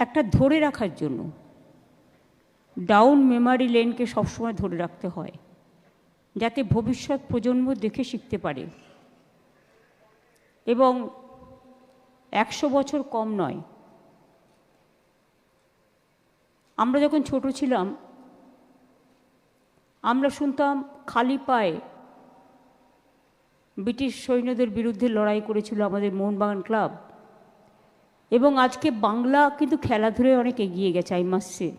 একটা ধরে রাখার জন্য ডাউন মেমারি লেনকে সবসময় ধরে রাখতে হয়, যাতে ভবিষ্যৎ প্রজন্ম দেখে শিখতে পারে। এবং 100 বছর কম নয়। আমরা যখন ছোট ছিলাম আমরা শুনতাম খালি পায়ে ব্রিটিশ সৈন্যদের বিরুদ্ধে লড়াই করেছিল আমাদের মোহনবাগান ক্লাব। এবং আজকে বাংলা কিন্তু খেলাধুলায় অনেক এগিয়ে গেছে, আই মাস্ট সে।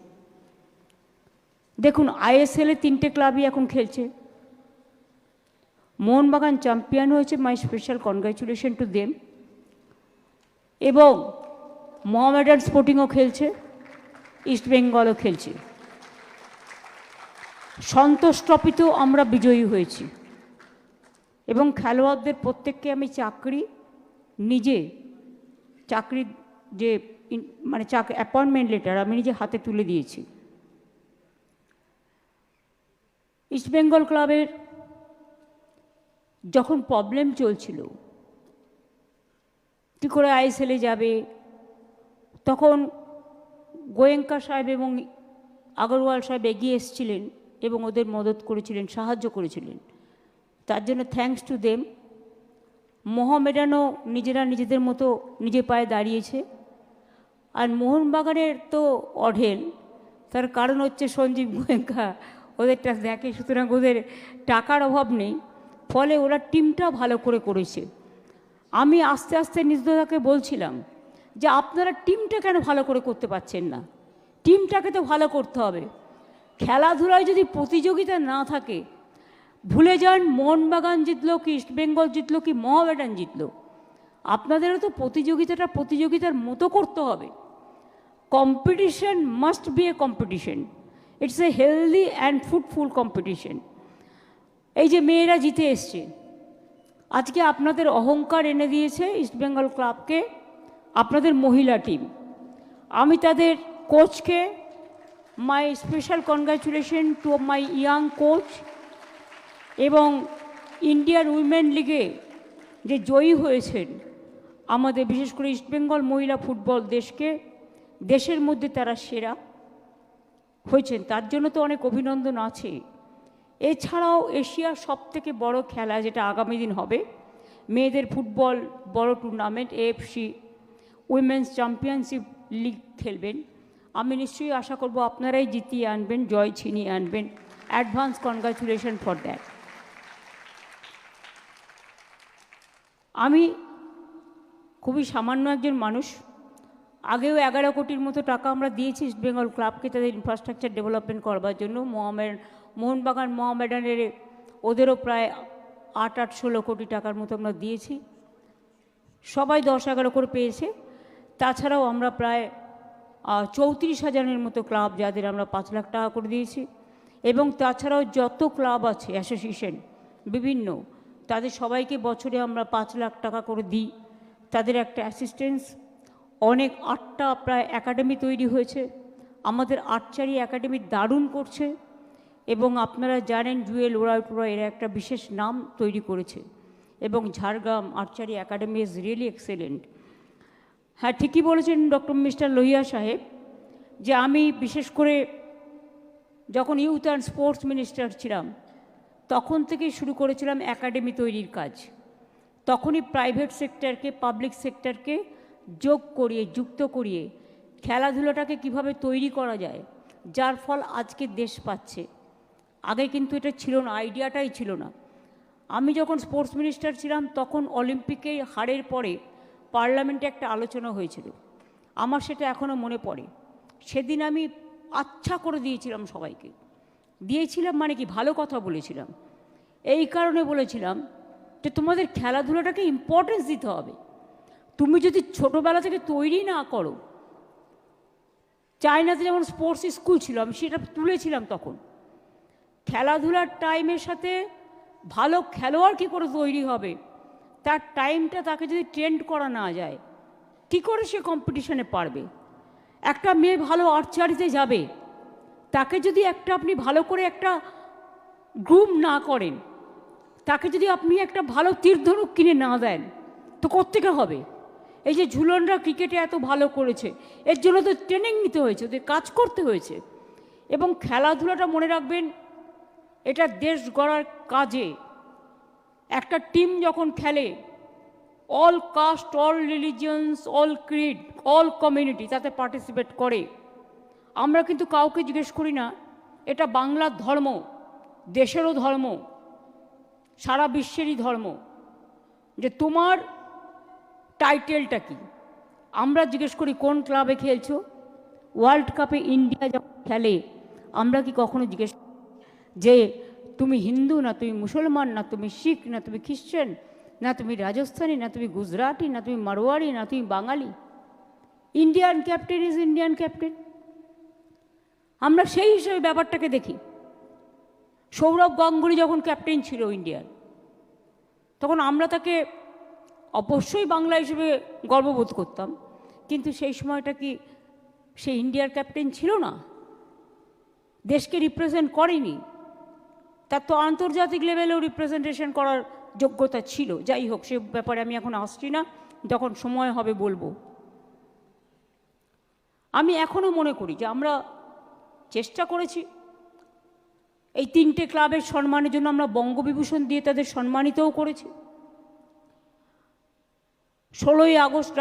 দেখুন, আইএসএলে 3টে ক্লাবই এখন খেলছে। মোহনবাগান চ্যাম্পিয়ন হয়েছে, মাই স্পেশাল কনগ্র্যাচুলেশন টু দেম। এবং মোহামেডান স্পোর্টিংও খেলছে, ইস্ট বেঙ্গলও খেলছে। সন্তোষ ট্রফিতেও আমরা বিজয়ী হয়েছি। এবং খেলোয়াড়দের প্রত্যেককে আমি চাকরির যে মানে অ্যাপয়েন্টমেন্ট লেটার আমি নিজে হাতে তুলে দিয়েছি। ইস্ট বেঙ্গল ক্লাবের যখন প্রবলেম চলছিল কী করে আইএসএলে যাবে, তখন গোয়েঙ্কা সাহেব এবং আগরওয়াল সাহেব এগিয়ে এসেছিলেন এবং ওদের মদত করেছিলেন, সাহায্য করেছিলেন। তার জন্য থ্যাঙ্কস টু দেম। মোহামেডানও নিজেদের মতো নিজের পায়ে দাঁড়িয়েছে। আর মোহনবাগানের তো অঢেল, তার কারণ হচ্ছে সঞ্জীব গোয়েঙ্কা ওদেরটা দেখে, সুতরাং ওদের টাকার অভাব নেই, ফলে ওরা টিমটা ভালো করেছে। আমি আস্তে আস্তে নিজদাকে বলছিলাম যে আপনারা টিমটা কেন ভালো করতে পারছেন না? টিমটাকে তো ভালো করতে হবে। খেলাধুলায় যদি প্রতিযোগিতা না থাকে, ভুলে যান মোহনবাগান জিতলো কি ইস্টবেঙ্গল জিতলো কি মোহামেডান জিতলো, আপনাদেরও তো প্রতিযোগিতার মতো করতে হবে। Competition must B A competition, it's a healthy and fruitful competition. এই যে মেয়েরা জিতে এসছে, আজকে আপনাদের অহংকার এনে দিয়েছে ইস্টবেঙ্গল ক্লাবকে আপনাদের মহিলা টিম। আমি তাদের কোচকে my special congratulation to my young coach. এবং ইন্ডিয়ান উইমেন লিগে যে জয়ী হয়েছেন আমাদের, বিশেষ করে ইস্টবেঙ্গল মহিলা ফুটবল দেশের মধ্যে তারা সেরা হয়েছেন, তার জন্য তো অনেক অভিনন্দন আছে। এছাড়াও এশিয়ার সবথেকে বড় খেলা যেটা আগামী দিন হবে, মেয়েদের ফুটবল বড় tournament AFC women's championship league খেলবেন। আমি নিশ্চয়ই আশা করব আপনারাই জিতিয়ে আনবেন, জয় ছিনিয়ে আনবেন। Advance congratulation for that. আমি খুবই সামান্য একজন মানুষ। আগেও 11 কোটির মতো টাকা আমরা দিয়েছি ইস্টবেঙ্গল ক্লাবকে তাদের ইনফ্রাস্ট্রাকচার ডেভেলপমেন্ট করবার জন্য। মোহনবাগান মোহামেডানের ওদেরও প্রায় 8-16 কোটি টাকার মতো আমরা দিয়েছি। সবাই 10-11 করে পেয়েছে। তাছাড়াও আমরা প্রায় 34,000-এর মতো ক্লাব যাদের আমরা 5 লাখ টাকা করে দিয়েছি। এবং তাছাড়াও যত ক্লাব আছে অ্যাসোসিয়েশন বিভিন্ন, তাদের সবাইকে বছরে আমরা 5 লাখ টাকা করে দিই। তাদের একটা অ্যাসিস্ট্যান্স, অনেক 8টা প্রায় একাডেমি তৈরি হয়েছে। আমাদের আর্চারি একাডেমি দারুণ করছে। এবং আপনারা জানেন জুয়েল ওরাইপুরা এরা একটা বিশেষ নাম তৈরি করেছে। এবং Jhargram archery academy is really excellent. হ্যাঁ, ঠিকই বলেছেন ডক্টর মিস্টার লোহিয়া সাহেব যে আমি বিশেষ করে যখন ইউথ অ্যান্ড স্পোর্টস মিনিস্টার ছিলাম তখন থেকেই শুরু করেছিলাম একাডেমি তৈরির কাজ। তখনই প্রাইভেট সেক্টরকে পাবলিক সেক্টরকে যুক্ত করিয়ে খেলাধুলাটাকে কিভাবে তৈরি করা যায়, যার ফল আজকে দেশ পাচ্ছে। আগে কিন্তু এটা ছিল না, আইডিয়াটাই ছিল না। আমি যখন স্পোর্টস মিনিস্টার ছিলাম তখন অলিম্পিকে হারের পরে পার্লামেন্টে একটা আলোচনা হয়েছিল, আমার সেটা এখনও মনে পড়ে। সেদিন আমি আচ্ছা করে দিয়েছিলাম সবাইকে, মানে কি ভালো কথা বলেছিলাম। এই কারণে বলেছিলাম যে তোমাদের খেলাধুলাটাকে ইম্পর্টেন্স দিতে হবে। তুমি যদি ছোটোবেলা থেকে তৈরি না করো, চায়নাতে যেমন স্পোর্টস স্কুল ছিল, আমি সেটা তুলেছিলাম তখন। খেলাধুলার টাইমের সাথে ভালো খেলোয়াড় কী করে তৈরি হবে, তার টাইমটা তাকে যদি ট্রেন্ড করা না যায় কী করে সে কম্পিটিশনে পারবে। একটা মেয়ে ভালো আর্চারিতে যাবে, তাকে যদি আপনি ভালো করে একটা গ্রুম না করেন, তাকে যদি আপনি একটা ভালো তীর ধনুক কিনে না দেন, তো কোত্থেকে হবে? এই যে ঝুলনরা ক্রিকেটে এত ভালো করেছে, এর জন্য তো ট্রেনিং নিতে হয়েছে, ওদের কাজ করতে হয়েছে। এবং খেলাধুলাটা মনে রাখবেন, এটা দেশ গড়ার কাজে। একটা টিম যখন খেলে, all caste, all religions, all creed, all community তাতে পার্টিসিপেট করে। আমরা কিন্তু কাউকে জিজ্ঞেস করি না এটা বাংলার ধর্ম, দেশেরও ধর্ম, সারা বিশ্বেরই ধর্ম, যে তোমার টাইটেলটা কি। আমরা জিজ্ঞেস করি কোন ক্লাবে খেলছো। ওয়ার্ল্ড কাপে ইন্ডিয়া যখন খেলে, আমরা কি কখনো জিজ্ঞেস যে তুমি হিন্দু না তুমি মুসলমান, না তুমি শিখ, না তুমি খ্রিশ্চান, না তুমি রাজস্থানী, না তুমি গুজরাটি, না তুমি মারোয়ারি, না তুমি Bengali? Indian captain is Indian captain. আমরা সেই হিসেবে ব্যাপারটাকে দেখি। সৌরভ গাঙ্গুলি যখন ক্যাপ্টেন ছিল ইন্ডিয়ার, তখন আমরা তাকে অবশ্যই বাংলা হিসেবে গর্ববোধ করতাম, কিন্তু সেই সময়টা কি সে ইন্ডিয়ার ক্যাপ্টেন ছিল না? দেশকে রিপ্রেজেন্ট করেনি। তার তো আন্তর্জাতিক লেভেলেও রিপ্রেজেন্টেশন করার যোগ্যতা ছিল। যাই হোক, সে ব্যাপারে আমি এখন আসছি না, যখন সময় হবে বলবো। আমি এখনও মনে করি যে আমরা চেষ্টা করেছি। এই 3টে ক্লাবের সম্মানের জন্য আমরা বঙ্গবিভূষণ দিয়ে তাদের সম্মানিতও করেছি। 16ই আগস্ট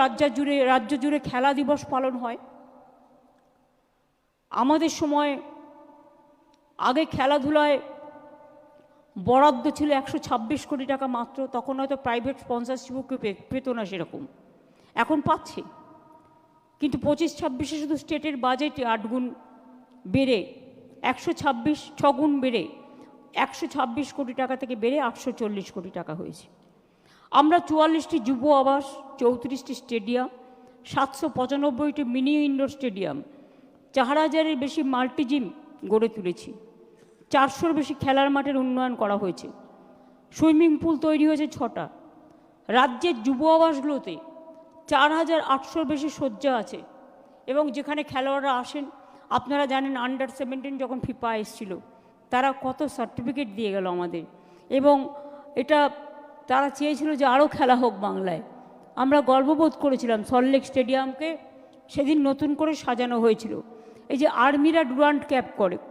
রাজ্য জুড়ে খেলা দিবস পালন হয়। আমাদের সময় আগে খেলাধুলায় বরাদ্দ ছিল 126 কোটি টাকা মাত্র। তখন হয়তো প্রাইভেট স্পন্সরশিপও কেউ পেত না সেরকম, এখন পাচ্ছে। কিন্তু 25-26-এ শুধু স্টেটের বাজেটে 8 গুণ বেড়ে 6 গুণ বেড়ে 126 কোটি টাকা থেকে বেড়ে 840 কোটি টাকা হয়েছে। আমরা 44টি যুব আবাস, 34টি স্টেডিয়াম, 795টি মিনি ইনডোর স্টেডিয়াম, 4000-এর বেশি মাল্টি জিম গড়ে তুলেছি। 400-র বেশি খেলার মাঠের উন্নয়ন করা হয়েছে। সুইমিং পুল তৈরি হয়েছে 6টা। রাজ্যের যুব আবাসগুলোতে 4800-র বেশি শয্যা আছে। এবং যেখানে খেলোয়াড়রা আসেন, আপনারা জানেন আন্ডার-17 যখন ফিফা এসেছিল, তারা কত সার্টিফিকেট দিয়ে গেল আমাদের। এবং এটা তারা চেয়েছিল যে আরও খেলা হোক বাংলায়। আমরা গর্ববোধ করেছিলাম। সল্টলেক স্টেডিয়ামকে সেদিন নতুন করে সাজানো হয়েছিল। এই যে আর্মিরা ডুরান্ড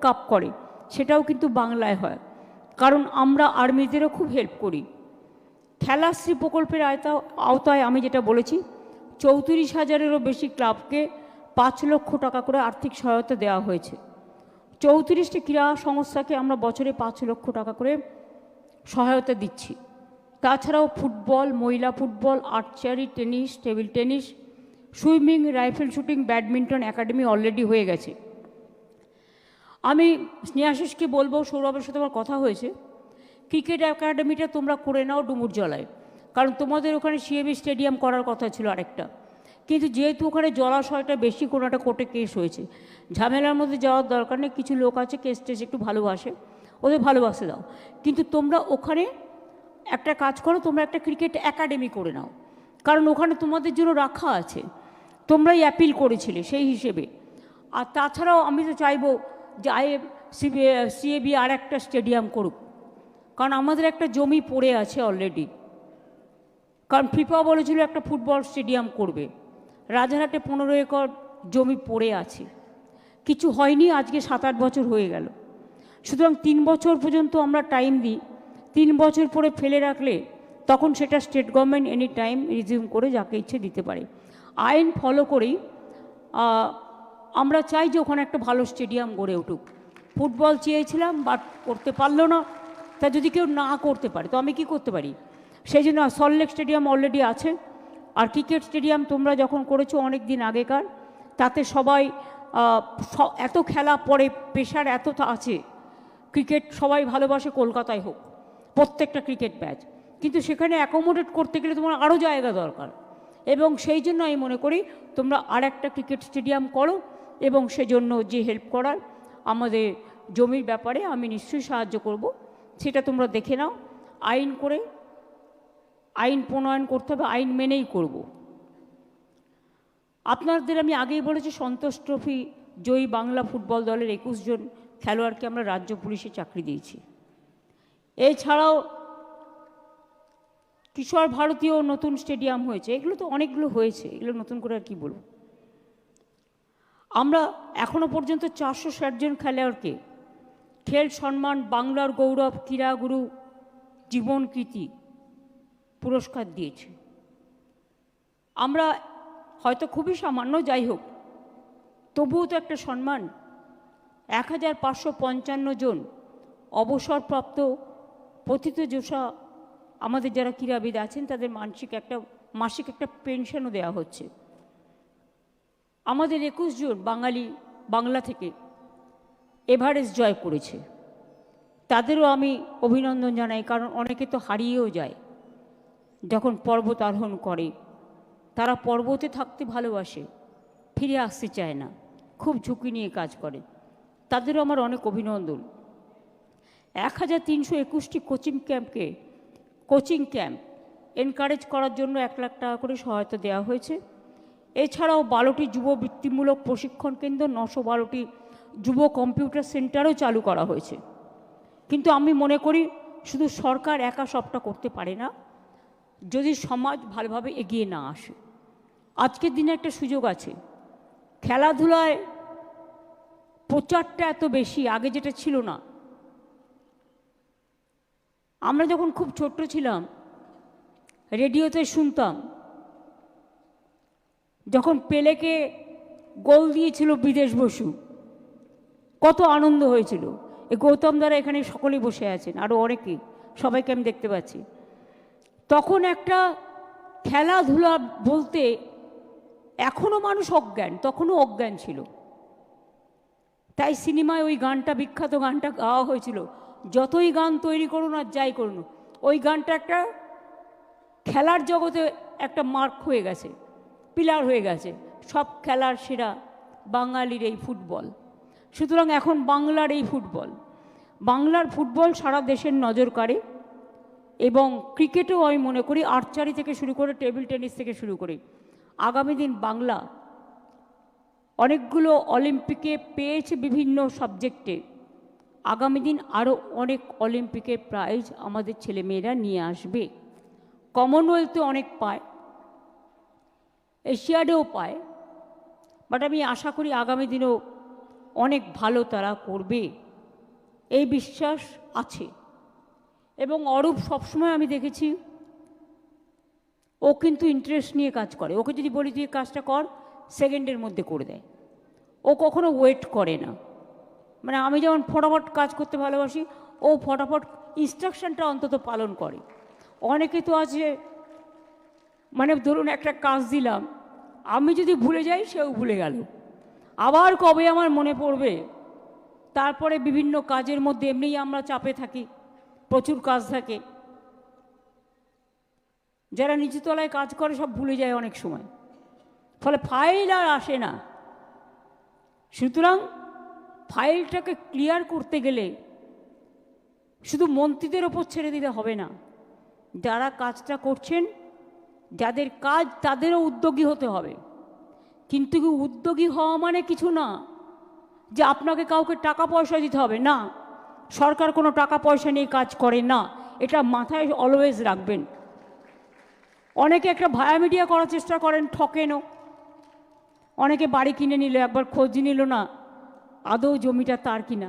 কাপ করে, সেটাও কিন্তু বাংলায় হয়, কারণ আমরা আর্মিদেরও খুব হেল্প করি। খেলাশ্রী প্রকল্পের আওতায় আমি যেটা বলেছি, 34,000-এরও বেশি ক্লাবকে 5 লক্ষ টাকা করে আর্থিক সহায়তা দেওয়া হয়েছে। 34টি ক্রীড়া সংস্থাকে আমরা বছরে 5 লক্ষ টাকা করে সহায়তা দিচ্ছি। তাছাড়াও ফুটবল, মহিলা football, archery, tennis, table tennis, swimming, rifle shooting, badminton academy already হয়ে গেছে। আমি স্নেহাশিসকে বলবো, সৌরভের সাথে আমার কথা হয়েছে, ক্রিকেট একাডেমিটা তোমরা করে নাও ডুমুরজলায়, কারণ তোমাদের ওখানে সিএবি স্টেডিয়াম করার কথা ছিল আরেকটা। কিন্তু যেহেতু ওখানে জলাশয়টা বেশি, কোনো একটা কোর্টে কেস হয়েছে, ঝামেলার মধ্যে যাওয়ার দরকার নেই। কিছু লোক আছে কেস টেস একটু ভালোবাসে, ওদের ভালোবাসে দাও। কিন্তু তোমরা ওখানে একটা কাজ করো, তোমরা একটা ক্রিকেট একাডেমি করে নাও, কারণ ওখানে তোমাদের জন্য রাখা আছে। তোমরাই অ্যাপিল করেছিলে সেই হিসেবে। আর তাছাড়াও আমি তো চাইবো যে সিএবি আর একটা স্টেডিয়াম করুক, কারণ আমাদের একটা জমি পড়ে আছে অলরেডি। কারণ ফিফা বলেছিল একটা ফুটবল স্টেডিয়াম করবে, রাজারহাটে 15 একর জমি পড়ে আছে, কিছু হয়নি। আজকে 7-8 বছর হয়ে গেল। সুতরাং 3 বছর পর্যন্ত আমরা টাইম দিই। 3 বছর পরে ফেলে রাখলে তখন সেটা state government any time resume করে যাকে ইচ্ছে দিতে পারে। আইন ফলো করেই আমরা চাই যে ওখানে একটা ভালো স্টেডিয়াম গড়ে উঠুক। ফুটবল চেয়েছিলাম, বাট করতে পারলো না। তা যদি কেউ না করতে পারে তো আমি কি করতে পারি? সেই জন্য সল্টলেক স্টেডিয়াম অলরেডি আছে। আর ক্রিকেট স্টেডিয়াম তোমরা যখন করেছো অনেক দিন আগেকার, তাতে সবাই এত খেলা পড়ে, প্রেশার এত আছে, ক্রিকেট সবাই ভালোবাসে, কলকাতায় হোক প্রত্যেকটা ক্রিকেট ম্যাচ, কিন্তু সেখানে অ্যাকোমোডেট করতে গেলে তোমার আরও জায়গা দরকার। এবং সেই জন্য আমি মনে করি তোমরা আর একটা ক্রিকেট স্টেডিয়াম করো, এবং সেজন্য যে হেল্প করার আমাদের জমির ব্যাপারে আমি নিশ্চয়ই সাহায্য করব, সেটা তোমরা দেখে নাও। আইন করে আইন প্রণয়ন করতে হবে, আইন মেনেই করব। আপনাদের আমি আগেই বলেছি, সন্তোষ ট্রফি জয়ী বাংলা ফুটবল দলের 21 জন খেলোয়াড়কে আমরা রাজ্য পুলিশে চাকরি দিয়েছি। এছাড়াও কিশোর ভারতীয় নতুন স্টেডিয়াম হয়েছে, এগুলো তো অনেকগুলো হয়েছে, এগুলো নতুন করে আর কি বলবো। আমরা এখনো পর্যন্ত 460 জন খেলোয়াড়কে খেল সম্মান, বাংলার গৌরব, ক্রীড়াগুরু, জীবন কীর্তি পুরস্কার দিয়েছি। আমরা হয়তো খুবই সামান্য, যাই হোক তবুও তো একটা সম্মান। 1555 জন অবসরপ্রাপ্ত পতিতযশা আমাদের যারা ক্রীড়াবিদ আছেন তাদের মাসিক একটা পেনশনও দেওয়া হচ্ছে। আমাদের 21 জন বাংলা থেকে এভারেস্ট জয় করেছে, তাদেরও আমি অভিনন্দন জানাই, কারণ অনেকে তো হারিয়েও যায় যখন পর্বত আরোহণ করে। তারা পর্বতে থাকতে ভালোবাসে, ফিরে আসতে চায় না, খুব ঝুঁকি নিয়ে কাজ করে, তাদেরও আমার অনেক অভিনন্দন। 1321টি কোচিং ক্যাম্প এনকারেজ করার জন্য 1 লাখ টাকা করে সহায়তা দেওয়া হয়েছে। এছাড়াও 12টি যুব বৃত্তিমূলক প্রশিক্ষণ কেন্দ্র, 912টি যুব কম্পিউটার সেন্টারও চালু করা হয়েছে। কিন্তু আমি মনে করি শুধু সরকার একা সবটা করতে পারে না, যদি সমাজ ভালোভাবে এগিয়ে না আসে। আজকের দিনে একটা সুযোগ আছে, খেলাধুলায় প্রচারটা এত বেশি, আগে যেটা ছিল না। আমরা যখন খুব ছোট্ট ছিলাম রেডিওতে শুনতাম যখন পেলেকে গোল দিয়েছিল বিদেশ বসু, কত আনন্দ হয়েছিল। এই গৌতম দ্বারা এখানে সকলেই বসে আছেন, আরও অনেকেই, সবাইকে আমি দেখতে পাচ্ছি। তখন একটা খেলাধুলা বলতে এখনও মানুষ অজ্ঞান, তখনও অজ্ঞান ছিল। তাই সিনেমায় ওই গানটা, বিখ্যাত গানটা গাওয়া হয়েছিল, যতই গান তৈরি করুন আর যাই করুন, ওই গানটা একটা খেলার জগতে একটা মার্ক হয়ে গেছে, পিলার হয়ে গেছে। সব খেলার সেরা বাঙালির এই ফুটবল। সুতরাং এখন বাংলার এই বাংলার ফুটবল সারা দেশের নজর কাড়ে। এবং ক্রিকেটেও আমি মনে করি, আর্চারি থেকে শুরু করে টেবিল টেনিস থেকে শুরু করে আগামী দিন বাংলা অনেকগুলো অলিম্পিকে পেয়েছে বিভিন্ন সাবজেক্টে। আগামী দিন আরও অনেক অলিম্পিকের প্রাইজ আমাদের ছেলেমেয়েরা নিয়ে আসবে। কমনওয়েলথে অনেক পায়, এশিয়াডেও পায়, বাট আমি আশা করি আগামী দিনেও অনেক ভালো তারা করবে, এই বিশ্বাস আছে। এবং অরূপ সবসময় আমি দেখেছি ও কিন্তু ইন্টারেস্ট নিয়ে কাজ করে। ওকে যদি বলি তুই কাজটা কর, সেকেন্ডের মধ্যে করে দেয়। ও কখনো ওয়েট করে না। মানে আমি যেমন ফটাফট কাজ করতে ভালোবাসি, ও ফটাফট ইনস্ট্রাকশনটা অন্তত পালন করে। অনেকে তো আছে, মানে ধরুন একটা কাজ দিলাম, আমি যদি ভুলে যাই সেও ভুলে গেল, আবার কবে আমার মনে পড়বে। তারপরে বিভিন্ন কাজের মধ্যে এমনিই আমরা চাপে থাকি, প্রচুর কাজ থাকে, যারা নিচুতলায় কাজ করে সব ভুলে যায় অনেক সময়, ফলে ফাইল আর আসে না। সুতরাং ফাইলটাকে ক্লিয়ার করতে গেলে শুধু মন্ত্রীদের ওপর ছেড়ে দিলে হবে না, যারা কাজটা করছেন, যাদের কাজ, তাদেরও উদ্যোগী হতে হবে। কিন্তু উদ্যোগী হওয়া মানে কিছু না যে আপনাকে কাউকে টাকা পয়সা দিতে হবে, না। সরকার কোনো টাকা পয়সা নিয়ে কাজ করে না, এটা মাথায় অলওয়েজ রাখবেন। অনেকে একটা ভায়া মিডিয়া করার চেষ্টা করেন, ঠকেনও। অনেকে বাড়ি কিনে নিল, একবার খোঁজ নিল না আদৌ জমিটা তার কিনা,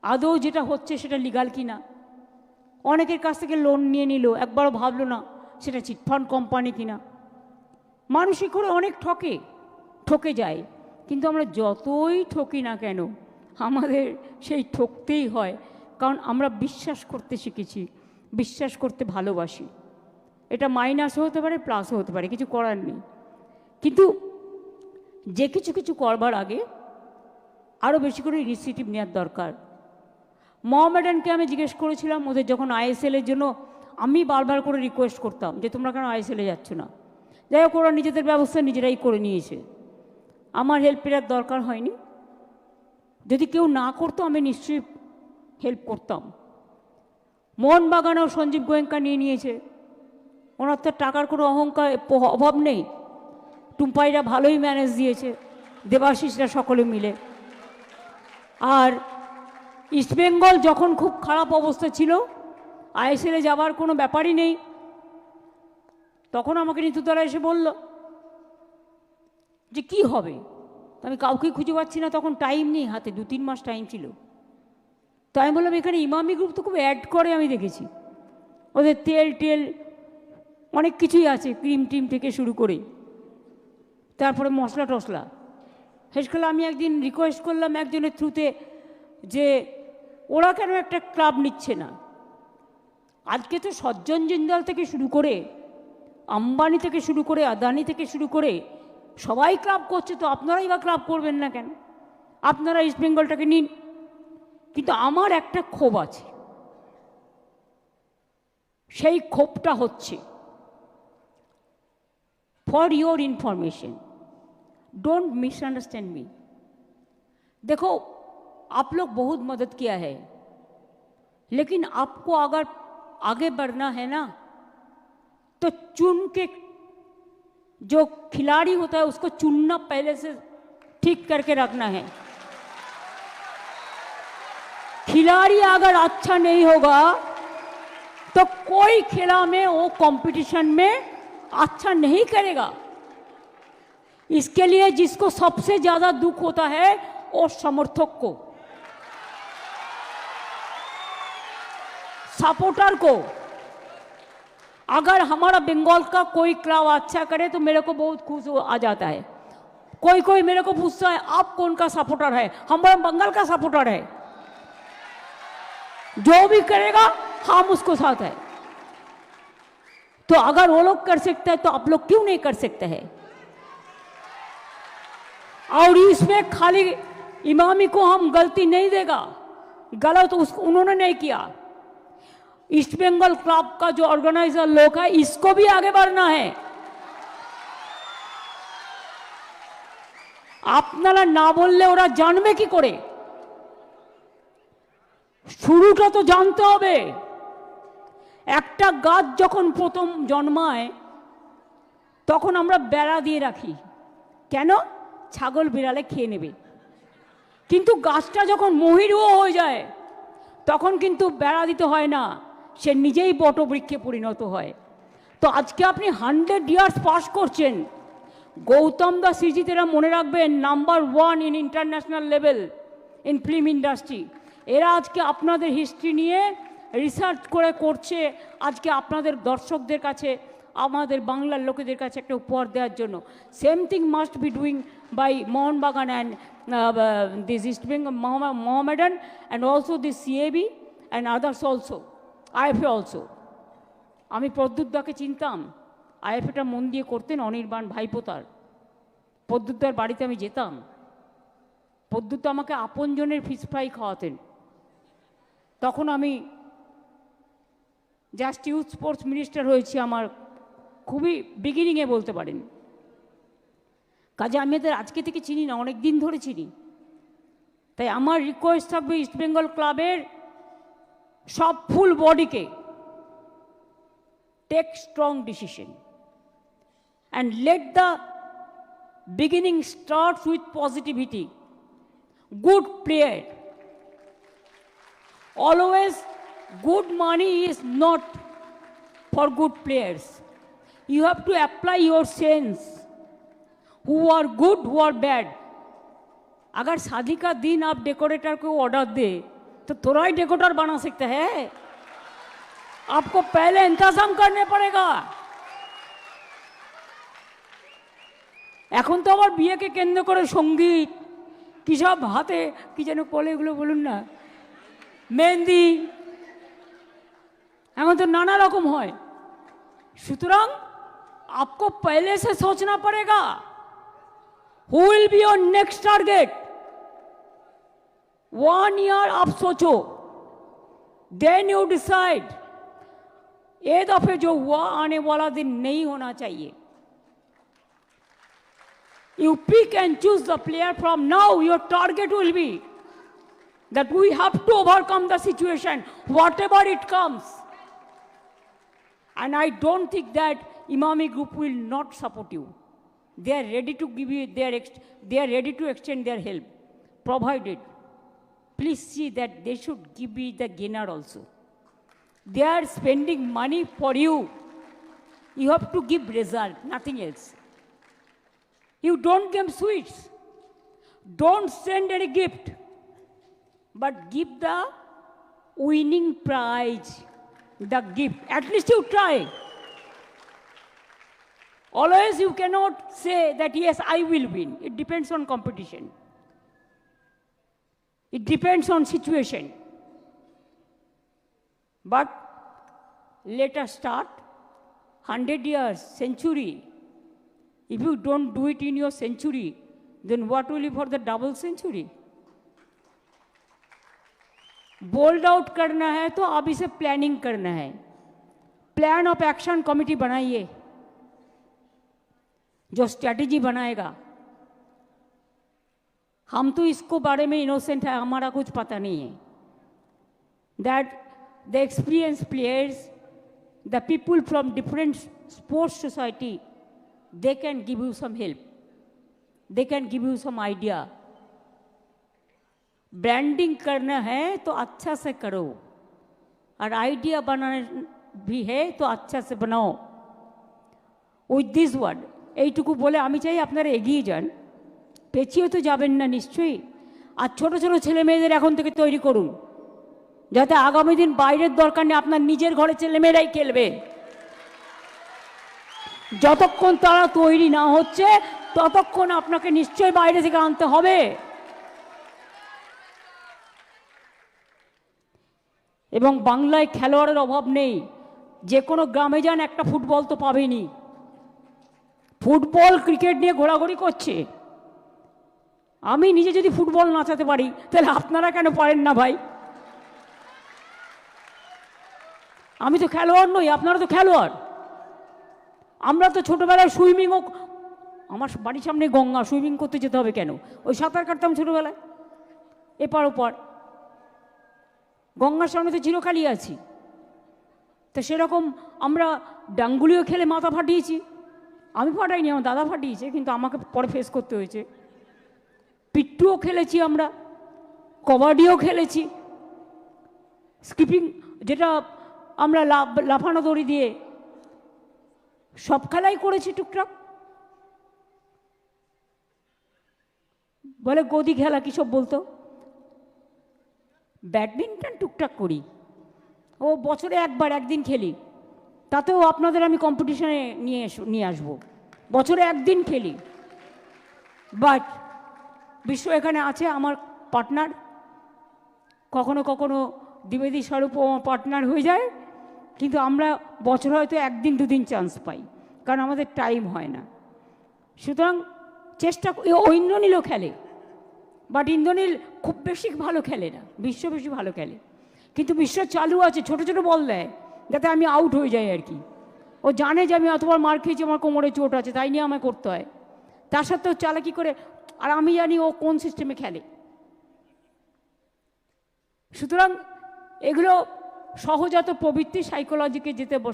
আদৌ যেটা হচ্ছে সেটা লিগাল কিনা। অনেকের কাছ থেকে লোন নিয়ে নিল, একবারও ভাবলো না সেটা চিটফান্ড কোম্পানি কিনা। মানসিক করে অনেক ঠকে যায়। কিন্তু আমরা যতই ঠকি না কেন, আমাদের সেই ঠকতেই হয়, কারণ আমরা বিশ্বাস করতে শিখেছি, বিশ্বাস করতে ভালোবাসি। এটা মাইনাসও হতে পারে, প্লাসও হতে পারে, কিছু করার নেই। কিন্তু যে কিছু করবার আগে আরও বেশি করে ইনিশিয়েটিভ নেওয়ার দরকার। মোহামেডানকে আমি জিজ্ঞেস করেছিলাম, ওদের যখন আইএসএলের জন্য আমি বারবার করে রিকোয়েস্ট করতাম যে তোমরা কেন আইএসএলে যাচ্ছ না। যাই হোক, ওরা নিজেদের ব্যবস্থা নিজেরাই করে নিয়েছে, আমার হেল্পের আর দরকার হয়নি। যদি কেউ না করতো আমি নিশ্চয়ই হেল্প করতাম। মোহনবাগানেও সঞ্জীব গোয়েঙ্কা নিয়েছে, ওনার তো টাকার কোনো অভাব নেই। টুম্পাইরা ভালোই ম্যানেজ দিয়েছে, দেবাশিসরা সকলে মিলে। আর ইস্টবেঙ্গল যখন খুব খারাপ অবস্থা ছিল, আইএসএলে যাওয়ার কোনো ব্যাপারই নেই, তখন আমাকে নিতুতলা এসে বলল যে কি হবে, আমি কাউকেই খুঁজে পাচ্ছি না, তখন টাইম নেই হাতে, 2-3 মাস টাইম ছিল। তো আমি বললাম এখানে ইমামি গ্রুপ তো খুব অ্যাড করে, আমি দেখেছি ওদের তেল টেল অনেক কিছুই আছে, ক্রিম টিম থেকে শুরু করে, তারপরে মশলা টশলা। শেষকালে আমি একদিন রিকোয়েস্ট করলাম একজনের থ্রুতে যে ওরা কেন একটা ক্লাব নিচ্ছে না। আজকে তো সজ্জন জিন্দাল থেকে শুরু করে, আম্বানি থেকে শুরু করে, আদানি থেকে শুরু করে সবাই ক্লাব করছে, তো আপনারাই বা ক্লাব করবেন না কেন? আপনারা ইস্ট বেঙ্গলটাকে নিন। কিন্তু আমার একটা ক্ষোভ আছে, সেই ক্ষোভটা হচ্ছে, for your information, don't misunderstand मी। देखो, आप लोग बहुत मदद किया है, लेकिन आपको अगर आगे बढ़ना है ना, तो चुन के जो खिलाड़ी होता है उसको चुनना पहले से ठीक करके रखना है। खिलाड़ी अगर अच्छा नहीं होगा तो कोई खेला में वो कंपटीशन में अच्छा नहीं करेगा। इसके लिए जिसको सबसे ज्यादा दुख होता है वो समर्थक को, सपोर्टर को। अगर हमारा बंगाल का कोई क्लब अच्छा करे तो मेरे को बहुत खुश आ जाता है। कोई कोई मेरे को पूछता है आप कौन का सपोर्टर है, हमारा बंगाल का सपोर्टर है, जो भी करेगा हम उसको साथ है। तो अगर वो लोग कर सकते हैं तो आप लोग क्यों नहीं कर सकते हैं? और इसमें खाली इमामी को हम गलती नहीं देगा, गलत उसको उन्होंने नहीं किया। ईस्ट बंगाल क्लब का जो ऑर्गेनाइजर लोग है, इसको भी आगे बढ़ना है। আপনারা না বললে ওরা জানবে কি করে? শুরুটা তো জানতে হবে। একটা গাছ যখন প্রথম জন্মায় তখন আমরা বেড়া দিয়ে রাখি, কেন? ছাগল বিড়ালে খেয়ে নেবে। কিন্তু গাছটা যখন মহিরুহ হয়ে যায় তখন কিন্তু বেড়া দিতে হয় না, সে নিজেই বটবৃক্ষে পরিণত হয়। তো আজকে আপনি 100 ইয়ার্স পাস করছেন। গৌতম দাস সিজিতেরা মনে রাখবেন, number 1 in international level in film industry. এরা আজকে আপনাদের হিস্ট্রি নিয়ে রিসার্চ করে করছে, আজকে আপনাদের দর্শকদের কাছে, আমাদের বাংলার লোকেদের কাছে একটা উপহার দেওয়ার জন্য। Same thing must be doing by Mohun Bagan and this East Bengal Mohammedan and also this CAB and others also, IFA also. আমি প্রদ্যুৎদাকে চিনতাম, আইএফএটা মন দিয়ে করতেন অনির্বাণ ভাইপোতার। প্রদ্যুৎদার বাড়িতে আমি যেতাম, প্রদ্যুৎ আমাকে আপনজনের ফিশ ফ্রাই খাওয়াতেন। তখন আমি জাস্ট ইউথ স্পোর্টস মিনিস্টার হয়েছি, আমার খুবই বিগিনিংয়ে বলতে পারেন। কাজে আমি এদের আজকে থেকে চিনি না, অনেক দিন ধরে চিনি। তাই আমার রিকোয়েস্ট থাকবে ইস্ট বেঙ্গল ক্লাবের সব ফুল বডিকে, take strong decision and let the beginning starts with positivity, good player. Always good money is not for good players. You have to apply your sense, who are good, who are bad. अगर शादी का दिन आप decorator को order दे तो थोड़ा ही decorator बना सकते हैं, आपको पहले इंतजाम करने पड़ेगा। এখন তো আবার বিয়েকে কেন্দ্র করে সঙ্গীত কি সব হাতে কি যেন বলে, এগুলো বলুন না, মেহেন্দি, এখন তো নানা রকম হয়। সুতরাং आपको पहले से सोचना पड़ेगा, who will be your next target. 1 year आप सोचो, देन यू डिसाइड। ये दफे जो हुआ आने वाला दिन नहीं होना चाहिए। You pick and choose the player from now. Your target will be that we have to overcome the situation, whatever it comes. And I don't think that Imami Group will not support you. They are ready to give you they are ready to extend their help, provided, please see that they should give you the gainer also. They are spending money for you. You have to give result, nothing else. You don't give sweets. Don't send any gift. But give the winning prize, the gift. At least you try. Always you cannot say that, yes, I will win. It depends on competition. It depends on situation. But let us start 100 years, century. If you don't do it in your century, then what will be for the double century? Bold out करना है तो अभी से planning करना है. Plan of action committee बनाइए, जो strategy बनाएगा. हम तो इसको बारे में इनोसेंट है, हमारा कुछ पता नहीं है. That the experience players, the people from different sports society, they can give you some help. They can give you some idea. Branding करना है तो अच्छा से करो, और आइडिया बनाना भी है तो अच्छा से बनाओ. উইথ দিস ওয়ার্ড এইটুকু বলে আমি চাই আপনারা এগিয়ে যান, পেছিয়ে তো যাবেন না নিশ্চয়ই. আর ছোট ছোট ছেলে মেয়েদের এখন থেকে তৈরি করুন, যাতে আগামী দিন বাইরের দরকার নেই, আপনার নিজের ঘরে ছেলেমেয়েরাই খেলবে. যতক্ষণ তারা তৈরি না হচ্ছে ততক্ষণ আপনাকে নিশ্চয়ই বাইরে থেকে আনতে হবে. এবং বাংলায় খেলোয়াড়ের অভাব নেই. যে কোনো গ্রামে যান, একটা ফুটবল তো পাবেনি. ফুটবল ক্রিকেট নিয়ে ঘোরাঘুরি করছে. আমি নিজে যদি ফুটবল নাচাতে পারি, তাহলে আপনারা কেন পারেন না ভাই? আমি তো খেলোয়াড় নই, আপনারা তো খেলোয়াড়. আমরা তো ছোটোবেলায় সুইমিংও, আমার বাড়ির সামনে গঙ্গা, সুইমিং করতে যেতে হবে কেন? ওই সাঁতার কাটতাম ছোটোবেলায়, এপার ওপার. গঙ্গার সামনে তো চিরকালই আছি. তো সেরকম আমরা ডাঙ্গুলিও খেলে মাথা ফাটিয়েছি. আমি ফাটাইনি, আমার দাদা ফাটিয়েছে, কিন্তু আমাকে পরে ফেস করতে হয়েছে. পিট্টুও খেলেছি আমরা, কবাডিও খেলেছি, স্কিপিং যেটা আমরা লাফানো দড়ি দিয়ে, সব খেলাই করেছি টুকটাক. বলে গদি খেলা কী সব বলতো, ব্যাডমিন্টন টুকটাক করি, ও বছরে একদিন খেলি, তাতেও আপনাদের আমি কম্পিটিশনে নিয়ে আসবো. বছরে একদিন খেলি. বাট বিশ্ব এখানে আছে আমার পার্টনার, কখনো কখনো দ্বিবেদী স্বরূপও আমার পার্টনার হয়ে যায়, কিন্তু আমরা বছরে হয়তো একদিন দুদিন চান্স পাই, কারণ আমাদের টাইম হয় না. সুতরাং চেষ্টা, ইন্দ্রনীলও খেলে, বাট ইন্দ্রনীল খুব বেশি ভালো খেলে না, বিশ্ব বেশি ভালো খেলে. কিন্তু বিশ্ব চালু আছে, ছোটো ছোটো বল দেয় যাতে আমি আউট হয়ে যাই আর কি. ও জানে যে আমি অতবার মার খেয়েছি, আমার কোমরে চোট আছে, তাই নিয়ে আমায় করতে হয়. তার সাথেও চালাকি করে, আর আমি জানি ও কোন সিস্টেমে খেলে. সুতরাং এগুলো সহজাত প্রবৃত্তি,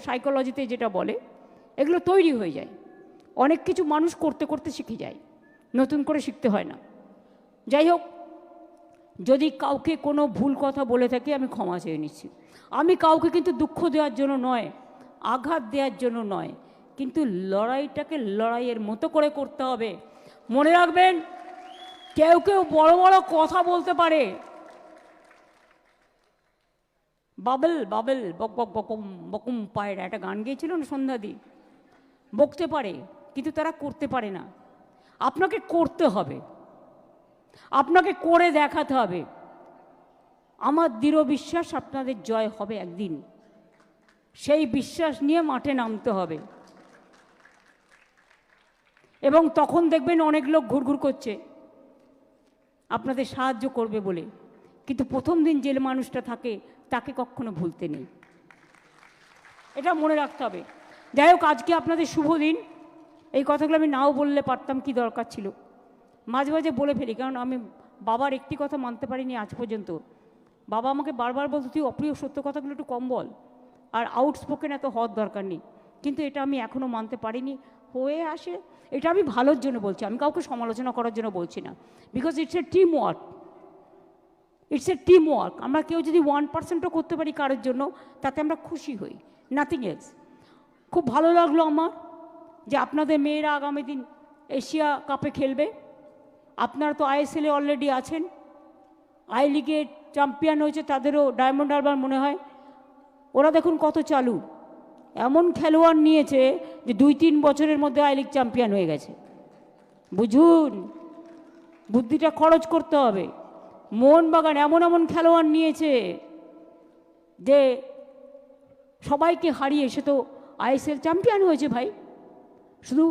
সাইকোলজিতে যেটা বলে, এগুলো তৈরি হয়ে যায়. অনেক কিছু মানুষ করতে করতে শিখে যায়, নতুন করে শিখতে হয় না. যাই হোক, যদি কাউকে কোনো ভুল কথা বলে থাকি আমি ক্ষমা চেয়ে নিচ্ছি. আমি কাউকে কিন্তু দুঃখ দেওয়ার জন্য নয়, আঘাত দেওয়ার জন্য নয়, কিন্তু লড়াইটাকে লড়াইয়ের মতো করে করতে হবে. মনে রাখবেন, কেউ কেউ বড় বড় কথা বলতে পারে, বাবল বাবল বক বক বকম বকুম পায়ের একটা গান গেয়েছিল না সন্ধ্যাদি, বকতে পারে কিন্তু তারা করতে পারে না. আপনাকে করতে হবে, আপনাকে করে দেখাতে হবে. আমার দৃঢ় বিশ্বাস আপনাদের জয় হবে একদিন. সেই বিশ্বাস নিয়ে মাঠে নামতে হবে. এবং তখন দেখবেন অনেক লোক ঘুরঘুর করছে আপনাদের সাহায্য করবে বলে, কিন্তু প্রথম দিন যে মানুষটা থাকে তাকে কখনো ভুলতে নেই, এটা মনে রাখতে হবে. যাই হোক, আজকে আপনাদের শুভ দিন. এই কথাগুলো আমি নাও বললে পারতাম, কি দরকার ছিল. মাঝে মাঝে বলে ফেলি, কারণ আমি বাবার একটি কথা মানতে পারিনি আজ পর্যন্ত. বাবা আমাকে বারবার বলতো, তুই অপ্রিয় সত্য কথাগুলো একটু কম বল, আর আউটস্পোকেন এত হওয়ার দরকার নেই. কিন্তু এটা আমি এখনও মানতে পারিনি, হয়ে আসে. এটা আমি ভালোর জন্য বলছি, আমি কাউকে সমালোচনা করার জন্য বলছি না. Because it's a team work, it's a team work. আমরা কেউ যদি 1%ও করতে পারি কারোর জন্য, তাতে আমরা খুশি হই, নাথিং এলস. খুব ভালো লাগলো আমার যে আপনাদের মেয়েরা আগামী দিন এশিয়া কাপে খেলবে। আপনারা তো আইএসএলে অলরেডি আছেন, আই লিগে চ্যাম্পিয়ন হয়েছে, তাদেরও ডায়মন্ড হারবার মনে হয়। ওরা দেখুন কত চালু, এমন খেলোয়াড় নিয়েছে যে 2-3 বছরের মধ্যে আই লিগ চ্যাম্পিয়ন হয়ে গেছে। বুঝুন, বুদ্ধিটা খরচ করতে হবে। মোহনবাগান এমন এমন খেলোয়াড় নিয়েছে যে সবাইকে হারিয়ে সে তো আইএসএল চ্যাম্পিয়ন হয়েছে ভাই। শুধু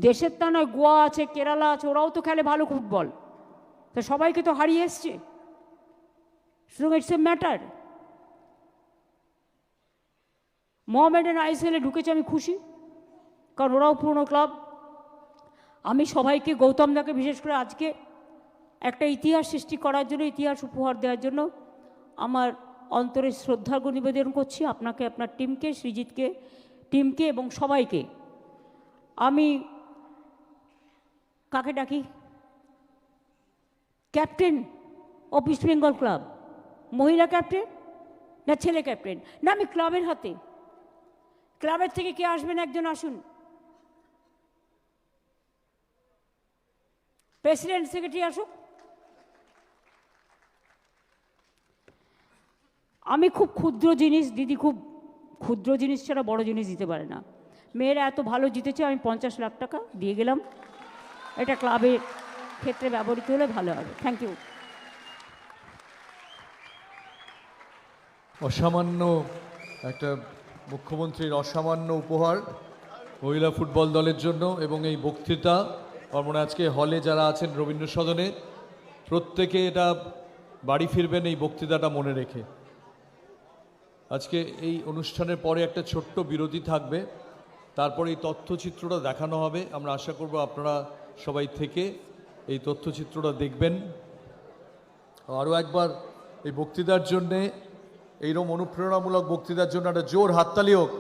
দেশের তা নয়, গোয়া আছে, কেরালা আছে, ওরাও তো খেলে ভালো ফুটবল, তা সবাইকে তো হারিয়ে এসছে। সুতরাং ইটস এ ম্যাটার। মোহামেডান আইএসএলে ঢুকেছে, আমি খুশি, কারণ ওরাও পুরনো ক্লাব। আমি সবাইকে, গৌতম দাকে বিশেষ করে আজকে একটা ইতিহাস সৃষ্টি করার জন্য, ইতিহাস উপহার দেওয়ার জন্য আমার অন্তরে শ্রদ্ধার্ঘ্য নিবেদন করছি আপনাকে, আপনার টিমকে, সৃজিতকে, টিমকে এবং সবাইকে। আমি কাকে ডাকি? Captain of east Bengal club, মহিলা ক্যাপ্টেন না ছেলে ক্যাপ্টেন? না, আমি ক্লাবের হাতে। ক্লাবের থেকে কে আসবেন? একজন আসুন। প্রেসিডেন্ট সেক্রেটারি আসুক। আমি খুব ক্ষুদ্র জিনিস, দিদি খুব ক্ষুদ্র জিনিস ছাড়া বড় জিনিস দিতে পারে না। মেয়েরা এত ভালো জিতেছে, আমি 50 লাখ টাকা দিয়ে গেলাম। এটা ক্লাবের ক্ষেত্রে ব্যবহৃত হলে ভালো হবে। Thank you. অসামান্য একটা মুখ্যমন্ত্রীর অসামান্য উপহার মহিলা ফুটবল দলের জন্য। এবং এই বক্তৃতা আমার মনে আজকে হলে যারা আছেন রবীন্দ্র সদনে প্রত্যেকে এটা বাড়ি ফিরবেন এই বক্তৃতাটা মনে রেখে। আজকে এই অনুষ্ঠানের পরে একটা ছোট্ট বিরতি থাকবে, তারপরে এই তথ্যচিত্রটা দেখানো হবে। আমরা আশা করব আপনারা সবাই থেকে এই তথ্যচিত্রটা দেখবেন। আরও একবার এই বক্তৃতার জন্যে, এইরকম অনুপ্রেরণামূলক বক্তৃতার জন্য একটা জোর হাততালি হোক।